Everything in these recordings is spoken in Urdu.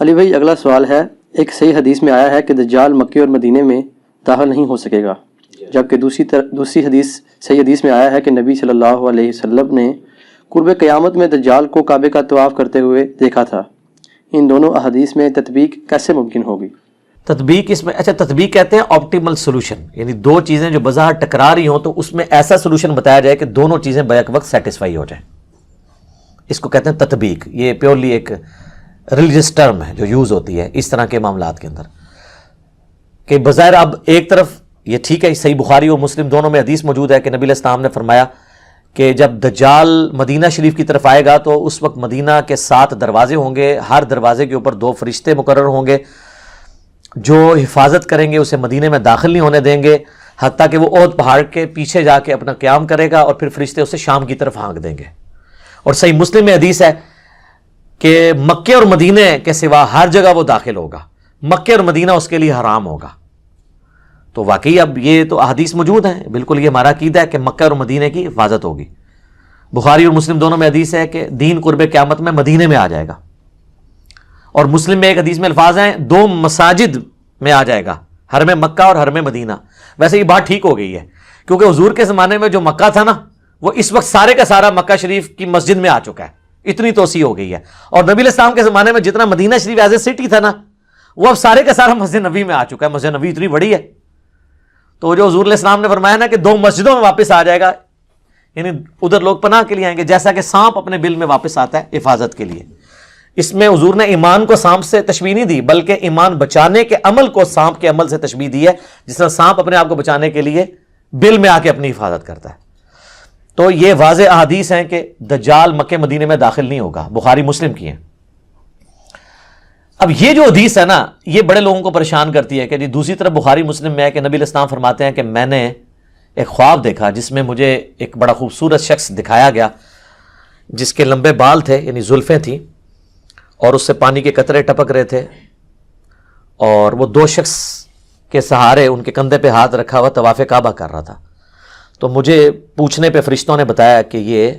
علی بھائی اگلا سوال ہے، ایک صحیح حدیث میں آیا ہے کہ دجال مکے اور مدینے میں داخل نہیں ہو سکے گا، جبکہ دوسری حدیث صحیح حدیث میں آیا ہے کہ نبی صلی اللہ علیہ وسلم نے قرب قیامت میں دجال کو کعبے کا طواف کرتے ہوئے دیکھا تھا۔ ان دونوں احادیث میں تطبیق کیسے ممکن ہوگی؟ تطبیق اس میں تطبیق کہتے ہیں آپٹیمل سولوشن، یعنی دو چیزیں جو بظاہر ٹکرا رہی ہوں تو اس میں ایسا سولوشن بتایا جائے کہ دونوں چیزیں بیک وقت سیٹسفائی ہو جائیں، اس کو کہتے ہیں تطبیق۔ یہ پیورلی ایک ریلیجس ٹرم ہے جو یوز ہوتی ہے اس طرح کے معاملات کے اندر، کہ بظاہر اب ایک طرف یہ ٹھیک ہے، صحیح بخاری اور مسلم دونوں میں حدیث موجود ہے کہ نبی علیہ السلام نے فرمایا کہ جب دجال مدینہ شریف کی طرف آئے گا تو اس وقت مدینہ کے 7 دروازے ہوں گے، ہر دروازے کے اوپر 2 فرشتے مقرر ہوں گے جو حفاظت کریں گے، اسے مدینے میں داخل نہیں ہونے دیں گے حتیٰ کہ وہ احد پہاڑ کے پیچھے جا کے اپنا قیام کرے گا، اور پھر فرشتے اسے شام کی طرف ہانک دیں گے۔ اور صحیح مسلم میں حدیث ہے کہ مکے اور مدینے کے سوا ہر جگہ وہ داخل ہوگا، مکے اور مدینہ اس کے لیے حرام ہوگا۔ تو واقعی اب یہ تو احادیث موجود ہیں، بالکل یہ ہمارا عقیدہ ہے کہ مکہ اور مدینے کی حفاظت ہوگی۔ بخاری اور مسلم دونوں میں حدیث ہے کہ دین قرب قیامت میں مدینے میں آ جائے گا، اور مسلم میں ایک حدیث میں الفاظ ہیں 2 مساجد میں آ جائے گا، حرم مکہ اور حرم مدینہ۔ ویسے یہ بات ٹھیک ہو گئی ہے، کیونکہ حضور کے زمانے میں جو مکہ تھا نا، وہ اس وقت سارے کا سارا مکہ شریف کی مسجد میں آ چکا ہے، اتنی توسیع ہو گئی ہے۔ اور نبی علیہ السلام کے زمانے میں جتنا مدینہ شریف ایز اے سٹی تھا نا، وہ اب سارے کا سارا مسجد نبی میں آ چکا ہے۔ مسجد نبی اتنی بڑی ہے، تو جو حضور علیہ السلام نے فرمایا نا کہ 2 مسجدوں میں واپس آ جائے گا، یعنی ادھر لوگ پناہ کے لیے آئیں گے، جیسا کہ سانپ اپنے بل میں واپس آتا ہے حفاظت کے لیے۔ اس میں حضور نے ایمان کو سانپ سے تشبیہ نہیں دی، بلکہ ایمان بچانے کے عمل کو سانپ کے عمل سے تشبیہ دی ہے، جس طرح سانپ اپنے آپ کو بچانے کے لیے بل میں آ کے اپنی حفاظت کرتا ہے۔ تو یہ واضح احادیث ہیں کہ دجال مکے مدینے میں داخل نہیں ہوگا، بخاری مسلم کی ہیں۔ اب یہ جو حدیث ہے نا، یہ بڑے لوگوں کو پریشان کرتی ہے کہ دوسری طرف بخاری مسلم میں ہے کہ نبی علیہ السلام فرماتے ہیں کہ میں نے ایک خواب دیکھا جس میں مجھے ایک بڑا خوبصورت شخص دکھایا گیا، جس کے لمبے بال تھے، یعنی زلفیں تھیں، اور اس سے پانی کے قطرے ٹپک رہے تھے، اور وہ 2 شخص کے سہارے ان کے کندھے پہ ہاتھ رکھا ہوا طواف کعبہ کر رہا تھا۔ تو مجھے پوچھنے پہ فرشتوں نے بتایا کہ یہ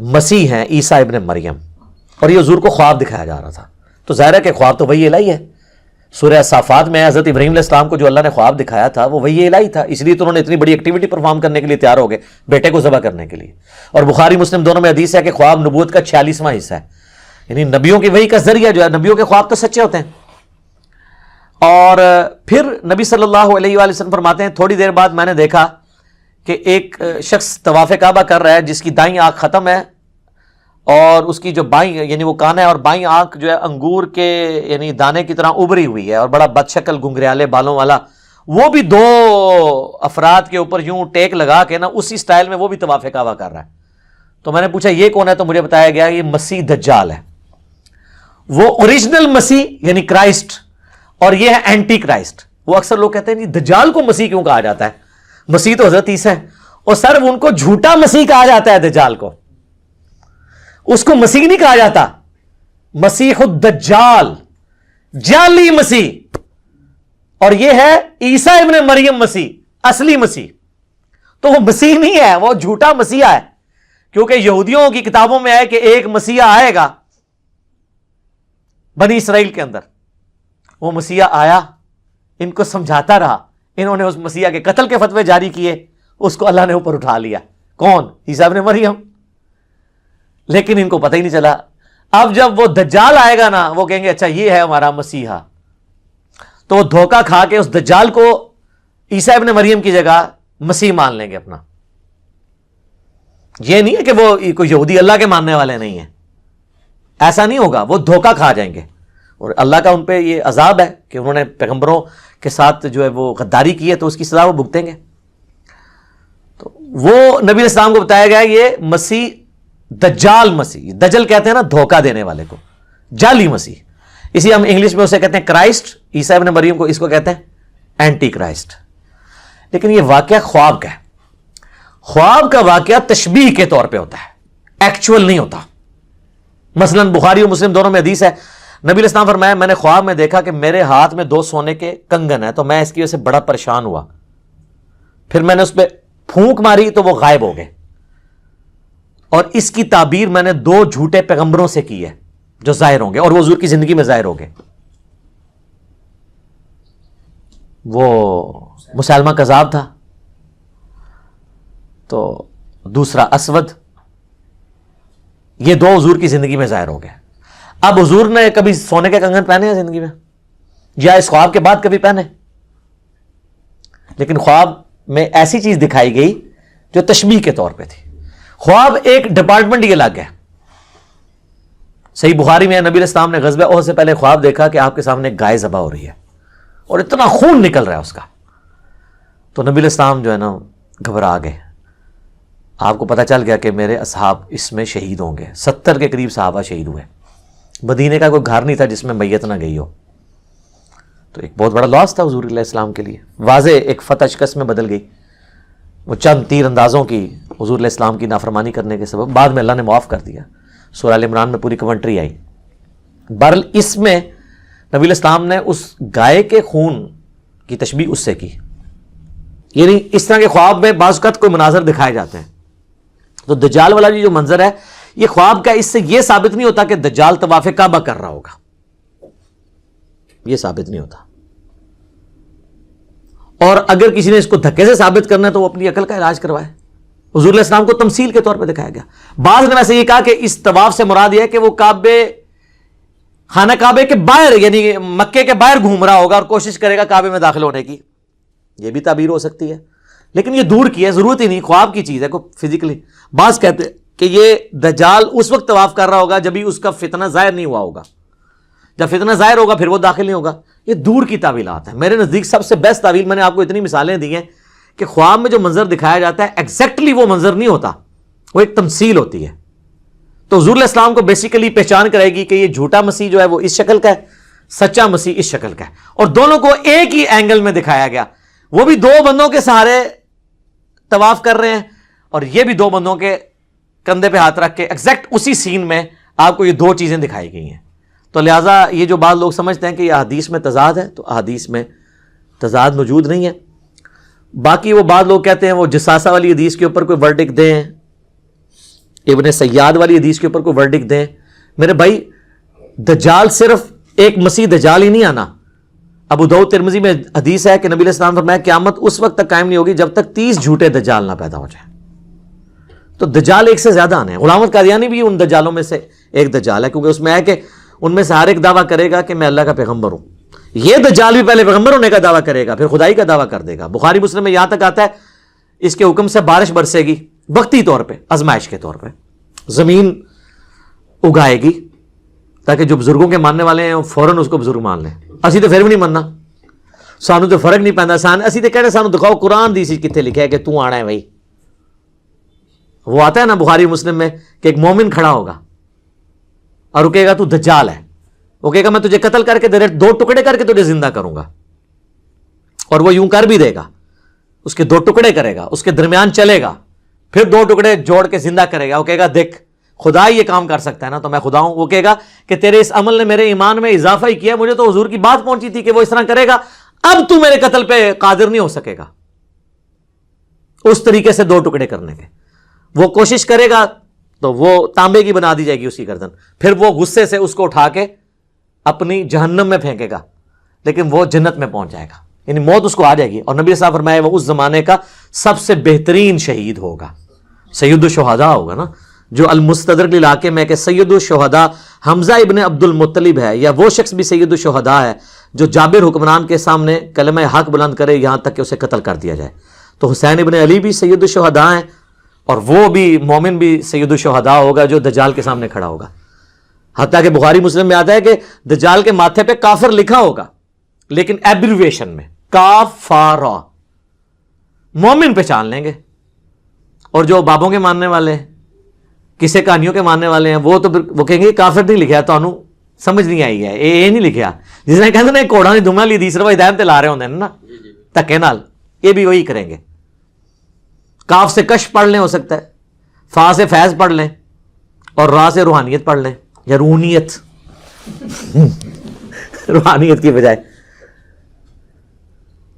مسیح ہیں، عیسیٰ ابن مریم، اور یہ حضور کو خواب دکھایا جا رہا تھا۔ تو ظاہر ہے کہ خواب تو وحی الہی ہے۔ سورہ صافات میں حضرت ابراہیم علیہ السلام کو جو اللہ نے خواب دکھایا تھا وہ وحی الہی تھا، اس لیے تو انہوں نے اتنی بڑی ایکٹیویٹی پرفارم کرنے کے لیے تیار ہو گئے، بیٹے کو ذبح کرنے کے لیے۔ اور بخاری مسلم دونوں میں حدیث ہے کہ خواب نبوت کا 46واں حصہ ہے، یعنی نبیوں کی وحی کا ذریعہ جو ہے، نبیوں کے خواب تو سچے ہوتے ہیں۔ اور پھر نبی صلی اللہ علیہ وآلہ وسلم فرماتے ہیں تھوڑی دیر بعد میں نے دیکھا کہ ایک شخص طواف کعبہ کر رہا ہے جس کی دائیں آنکھ ختم ہے، اور اس کی جو بائیں یعنی وہ کانا ہے، اور بائیں آنکھ جو ہے انگور کے یعنی دانے کی طرح ابری ہوئی ہے، اور بڑا بدشکل گنگریالے بالوں والا، وہ بھی 2 افراد کے اوپر یوں ٹیک لگا کے نا اسی سٹائل میں وہ بھی طواف کعبہ کر رہا ہے۔ تو میں نے پوچھا یہ کون ہے؟ تو مجھے بتایا گیا یہ مسیح دجال ہے، وہ اوریجنل مسیح یعنی کرائسٹ، اور یہ ہے اینٹی کرائسٹ۔ وہ اکثر لوگ کہتے ہیں دجال کو مسیح کیوں کہا جاتا ہے؟ مسیح تو حضرت عیسیٰ ہے، اور سر ان کو جھوٹا مسیح کہا جاتا ہے، دجال کو، اس کو مسیح نہیں کہا جاتا، مسیح الدجال، جعلی مسیح، اور یہ ہے عیسیٰ ابن مریم مسیح، اصلی مسیح۔ تو وہ مسیح نہیں ہے، وہ جھوٹا مسیحا ہے، کیونکہ یہودیوں کی کتابوں میں ہے کہ ایک مسیحا آئے گا بنی اسرائیل کے اندر۔ وہ مسیحا آیا، ان کو سمجھاتا رہا، انہوں نے اس مسیحا کے قتل کے فتوے جاری کیے، اس کو اللہ نے اوپر اٹھا لیا۔ کون؟ عیسیٰ ابن مریم۔ لیکن ان کو پتہ ہی نہیں چلا۔ اب جب وہ دجال آئے گا نا، وہ کہیں گے اچھا یہ ہے ہمارا مسیحا، تو وہ دھوکہ کھا کے اس دجال کو عیسیٰ ابن مریم کی جگہ مسیح مان لیں گے اپنا۔ یہ نہیں ہے کہ وہ کوئی یہودی اللہ کے ماننے والے نہیں ہیں، ایسا نہیں ہوگا، وہ دھوکہ کھا جائیں گے، اور اللہ کا ان پہ یہ عذاب ہے کہ انہوں نے پیغمبروں کے ساتھ جو ہے وہ غداری کی ہے، تو اس کی سزا وہ بھگتیں گے۔ تو وہ نبی علیہ السلام کو بتایا گیا یہ مسیح دجال مسیح، دجل کہتے ہیں نا دھوکہ دینے والے کو، جعلی مسیح، اسی ہم انگلش میں اسے کہتے ہیں کرائسٹ، عیسیٰ ابن مریم کو اس کو کہتے ہیں اینٹی کرائسٹ۔ لیکن یہ واقعہ خواب کا ہے، خواب کا واقعہ تشبیہ کے طور پہ ہوتا ہے، ایکچول نہیں ہوتا۔ مثلا بخاری اور مسلم دونوں میں حدیث ہے، نبی علیہ السلام فرمایا میں نے خواب میں دیکھا کہ میرے ہاتھ میں 2 سونے کے کنگن ہیں، تو میں اس کی وجہ سے بڑا پریشان ہوا، پھر میں نے اس پہ پھونک ماری تو وہ غائب ہو گئے، اور اس کی تعبیر میں نے 2 جھوٹے پیغمبروں سے کی ہے، جو ظاہر ہوں گے اور وہ حضور کی زندگی میں ظاہر ہوں گے. وہ مسلمہ کذاب تھا, تو دوسرا اسود, یہ دو حضور کی زندگی میں ظاہر ہو گئے. اب حضور نے کبھی سونے کے کنگن پہنے ہیں زندگی میں, یا اس خواب کے بعد کبھی پہنے؟ لیکن خواب میں ایسی چیز دکھائی گئی جو تشبیہ کے طور پہ تھی. خواب ایک ڈپارٹمنٹ ہی الگ ہے. صحیح بخاری میں نبی علیہ السلام نے غزوہ احد سے پہلے خواب دیکھا کہ آپ کے سامنے ایک گائے ذبح ہو رہی ہے اور اتنا خون نکل رہا ہے اس کا. تو نبی علیہ السلام جو ہے نا گھبرا گئے. آپ کو پتہ چل گیا کہ میرے اصحاب اس میں شہید ہوں گے. 70 کے قریب صحابہ شہید ہوئے. مدینے کا کوئی گھر نہیں تھا جس میں میت نہ گئی ہو. تو ایک بہت بڑا لاس تھا حضور علیہ السلام کے لیے. واضح ایک فتح شکست میں بدل گئی. وہ چند تیر اندازوں کی حضور علیہ السلام کی نافرمانی کرنے کے سبب بعد میں اللہ نے معاف کر دیا. سورہ ال عمران میں پوری کمنٹری آئی. بہرحال اس میں نبی علیہ السلام نے اس گائے کے خون کی تشبیہ اس سے کی. یعنی اس طرح کے خواب میں بعض اوقات کوئی مناظر دکھائے جاتے ہیں. تو دجال والا جو منظر ہے یہ خواب کا, اس سے یہ ثابت نہیں ہوتا کہ دجال طواف کعبہ کر رہا ہوگا, یہ ثابت نہیں ہوتا. اور اگر کسی نے اس کو دھکے سے ثابت کرنا ہے تو وہ اپنی عقل کا علاج کروائے. حضور علیہ السلام کو تمثیل کے طور پہ دکھایا گیا. بعض نے ویسے یہ کہا کہ اس طواف سے مراد یہ ہے کہ وہ خانہ کعبے کے باہر یعنی مکے کے باہر گھوم رہا ہوگا اور کوشش کرے گا کعبے میں داخل ہونے کی. یہ بھی تعبیر ہو سکتی ہے, لیکن یہ دور کی ہے, ضرورت ہی نہیں, خواب کی چیز ہے کوئی فزیکلی. بعض کہتے ہیں کہ یہ دجال اس وقت طواف کر رہا ہوگا جب ہی اس کا فتنہ ظاہر نہیں ہوا ہوگا. جب فتنہ ظاہر ہوگا پھر وہ داخل نہیں ہوگا. یہ دور کی تعویلات ہیں. میرے نزدیک سب سے بیسٹ تعویل, میں نے آپ کو اتنی مثالیں دی ہیں کہ خواب میں جو منظر دکھایا جاتا ہے ایگزیکٹلی وہ منظر نہیں ہوتا, وہ ایک تمثیل ہوتی ہے. تو حضور علیہ السلام کو بیسیکلی پہچان کرے گی کہ یہ جھوٹا مسیح جو ہے وہ اس شکل کا ہے, سچا مسیح اس شکل کا ہے. اور دونوں کو ایک ہی اینگل میں دکھایا گیا. وہ بھی دو بندوں کے سہارے طواف کر رہے ہیں اور یہ بھی دو بندوں کے کندھے پہ ہاتھ رکھ کے ایگزیکٹ اسی سین میں آپ کو یہ دو چیزیں دکھائی گئی ہیں. تو لہٰذا یہ جو بعض لوگ سمجھتے ہیں کہ یہ احادیث میں تضاد ہے, تو احادیث میں تضاد موجود نہیں ہے. باقی وہ بعض لوگ کہتے ہیں وہ جساسہ والی حدیث کے اوپر کوئی ورڈکٹ دیں, ابن سیاد والی حدیث کے اوپر کوئی ورڈکٹ دیں. میرے بھائی دجال صرف ایک مسیح دجال ہی نہیں آنا. ابو داؤد ترمذی میں حدیث ہے کہ نبی علیہ السلام فرمایا قیامت اس وقت تک قائم نہیں ہوگی جب تک 30 جھوٹے دجال نہ پیدا ہو جائیں. تو دجال ایک سے زیادہ آنے ہیں. غلام احمد قادیانی بھی ان دجالوں میں سے ایک دجال ہے, کیونکہ اس میں ہے کہ ان میں سے ہر ایک دعویٰ کرے گا کہ میں اللہ کا پیغمبر ہوں. یہ دجال بھی پہلے پیغمبر ہونے کا دعویٰ کرے گا, پھر خدائی کا دعویٰ کر دے گا. بخاری مسلم میں یہاں تک آتا ہے اس کے حکم سے بارش برسے گی, وقتی طور پہ آزمائش کے طور پہ زمین اگائے گی تاکہ جو بزرگوں کے ماننے والے ہیں فوراً اس کو بزرگ مان لیں. اسی تو پھر بھی نہیں ماننا, سانو تو فرق نہیں پہنتا. اسی تو کہنے سانو دکھاؤ قرآن دی سی کتنے لکھا ہے کہ تو آنا ہے بھائی. وہ آتا ہے نا بخاری مسلم میں کہ ایک مومن کھڑا ہوگا اور وہ کہے گا تو دجال ہے. وہ کہے گا میں تجھے قتل کر کے دو ٹکڑے کر کے تجھے زندہ کروں گا. اور وہ یوں کر بھی دے گا, اس کے 2 ٹکڑے کرے گا, اس کے درمیان چلے گا, پھر 2 ٹکڑے جوڑ کے زندہ کرے گا. وہ کہے گا دیکھ خدا یہ کام کر سکتا ہے نا, تو میں خدا ہوں. وہ کہے گا کہ تیرے اس عمل نے میرے ایمان میں اضافہ ہی کیا, مجھے تو حضور کی بات پہنچی تھی کہ وہ اس طرح کرے گا, اب تو میرے قتل پہ قادر نہیں ہو سکے گا. اس طریقے سے 2 ٹکڑے کرنے کے وہ کوشش کرے گا تو وہ تانبے کی بنا دی جائے گی اس کی گردن. پھر وہ غصے سے اس کو اٹھا کے اپنی جہنم میں پھینکے گا, لیکن وہ جنت میں پہنچ جائے گا, یعنی موت اس کو آ جائے گی. اور نبی صلی اللہ علیہ وسلم فرمایا وہ اس زمانے کا سب سے بہترین شہید ہوگا, سید الشہداء ہوگا نا. جو المستدرک علاقے میں کہ سید الشہداء حمزہ ابن عبد المطلب ہے, یا وہ شخص بھی سید الشہداء ہے جو جابر حکمران کے سامنے کلمہ حق بلند کرے یہاں تک کہ اسے قتل کر دیا جائے. تو حسین ابن علی بھی سید الشہداء ہیں, اور وہ بھی مومن بھی سید الشہداء ہوگا جو دجال کے سامنے کھڑا ہوگا. حتیٰ کہ بخاری مسلم میں آتا ہے کہ دجال کے ماتھے پہ کافر لکھا ہوگا, لیکن ایبریویشن میں کافارا. مومن پہچان لیں گے. اور جو بابوں کے ماننے والے ہیں, کسے کہانیوں کے ماننے والے ہیں, وہ تو وہ کہیں گے کافر نہیں لکھا, تو انہوں سمجھ نہیں آئی ہے, یہ نہیں لکھا. جس نے کہتے ہیں کوڑا نہیں دھوما لی تیسرا ہدایت تے لا رہے ہوندے نا دھکے نال, یہ بھی وہی کریں گے. کاف سے کش پڑھ لیں, ہو سکتا ہے فا سے فیض پڑھ لیں, اور را سے روحانیت پڑھ لیں, یا روحانیت روحانیت کی بجائے.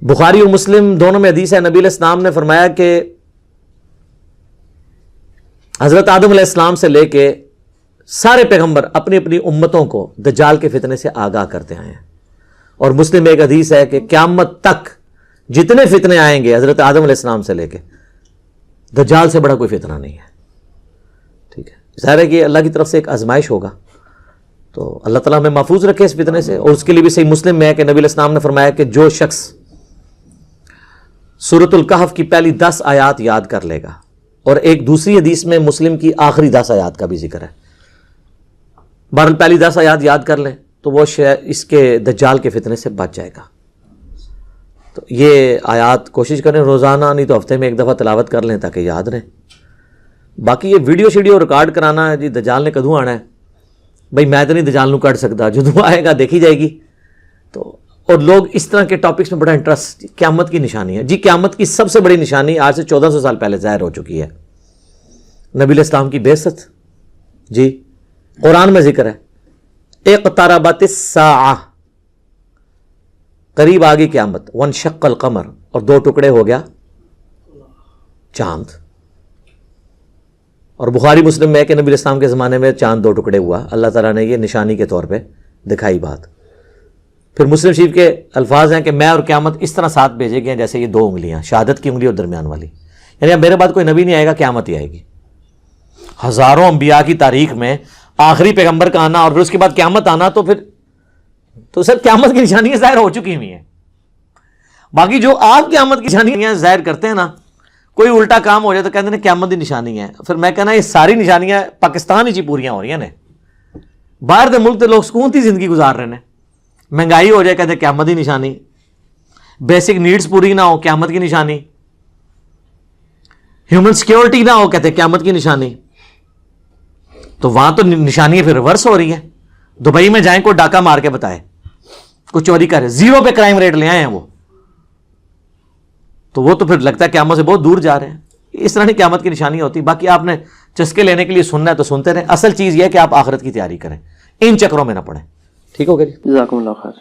بخاری اور مسلم دونوں میں حدیث ہے, نبی علیہ السلام نے فرمایا کہ حضرت آدم علیہ السلام سے لے کے سارے پیغمبر اپنی اپنی امتوں کو دجال کے فتنے سے آگاہ کرتے آئے ہیں. اور مسلم میں ایک حدیث ہے کہ قیامت تک جتنے فتنے آئیں گے حضرت آدم علیہ السلام سے لے کے دجال سے بڑا کوئی فتنہ نہیں ہے. ٹھیک ہے, ظاہر ہے کہ اللہ کی طرف سے ایک آزمائش ہوگا, تو اللہ تعالیٰ ہمیں محفوظ رکھے اس فتنے سے. اور اس کے لیے بھی صحیح مسلم میں ہے کہ نبی علیہ السلام نے فرمایا کہ جو شخص سورۃ الکہف کی پہلی 10 آیات یاد کر لے گا, اور ایک دوسری حدیث میں مسلم کی آخری 10 آیات کا بھی ذکر ہے, بہرحال پہلی 10 آیات یاد کر لیں تو وہ اس کے دجال کے فتنے سے بچ جائے گا. تو یہ آیات کوشش کریں روزانہ, نہیں تو ہفتے میں ایک دفعہ تلاوت کر لیں تاکہ یاد رہیں. باقی یہ ویڈیو شیڈیو ریکارڈ کرانا ہے جی دجال نے کدوں آنا ہے, بھائی میں تو نہیں دجال نو کٹ سکتا, جدوں آئے گا دیکھی جائے گی. تو اور لوگ اس طرح کے ٹاپکس میں بڑا انٹرسٹ, قیامت کی نشانی ہے جی. قیامت کی سب سے بڑی نشانی آج سے 1400 سال پہلے ظاہر ہو چکی ہے, نبی علیہ السلام کی بعثت. جی قرآن میں ذکر ہے اقتربت الساعہ, قریب آ گئی قیامت. وانشق القمر, اور 2 ٹکڑے ہو گیا چاند. اور بخاری مسلم میں ہے کہ نبی علیہ السلام کے زمانے میں چاند 2 ٹکڑے ہوا, اللہ تعالیٰ نے یہ نشانی کے طور پہ دکھائی بات. پھر مسلم شریف کے الفاظ ہیں کہ میں اور قیامت اس طرح ساتھ بھیجے گئے جیسے یہ 2 انگلیاں, شہادت کی انگلی اور درمیان والی. یعنی اب میرے بعد کوئی نبی نہیں آئے گا, قیامت ہی آئے گی. ہزاروں انبیاء کی تاریخ میں آخری پیغمبر کا آنا اور پھر اس کے بعد قیامت آنا, تو سر قیامت کی نشانیاں ظاہر ہو چکی ہوئی ہیں. باقی جو آپ قیامت کی نشانیاں ظاہر کرتے ہیں نا, کوئی الٹا کام ہو جائے تو کہتے ہیں قیامت کی نشانی ہے. پھر میں کہنا یہ ساری نشانیاں پاکستان ہی پوریاں ہو رہی ہیں. باہر دے ملک کے لوگ سکون تھی زندگی گزار رہے ہیں, مہنگائی ہو جائے کہتے ہیں قیامت کی نشانی, بیسک نیڈز پوری نہ ہو قیامت کی نشانی, ہیومن سیکیورٹی نہ ہو کہتے ہیں قیامت کی نشانی. تو وہاں تو نشانیاں پھر ریورس ہو رہی ہیں. دبئی میں جائیں کوئی ڈاکہ مار کے بتائے, کوئی چوری کرے, 0 پہ کرائم ریٹ لے آئے ہیں وہ تو پھر لگتا ہے قیامت سے بہت دور جا رہے ہیں. اس طرح نہیں قیامت کی نشانی ہوتی. باقی آپ نے چسکے لینے کے لیے سننا ہے تو سنتے رہیں. اصل چیز یہ ہے کہ آپ آخرت کی تیاری کریں, ان چکروں میں نہ پڑیں. ٹھیک ہو گیا جی, جزاکم اللہ خیر.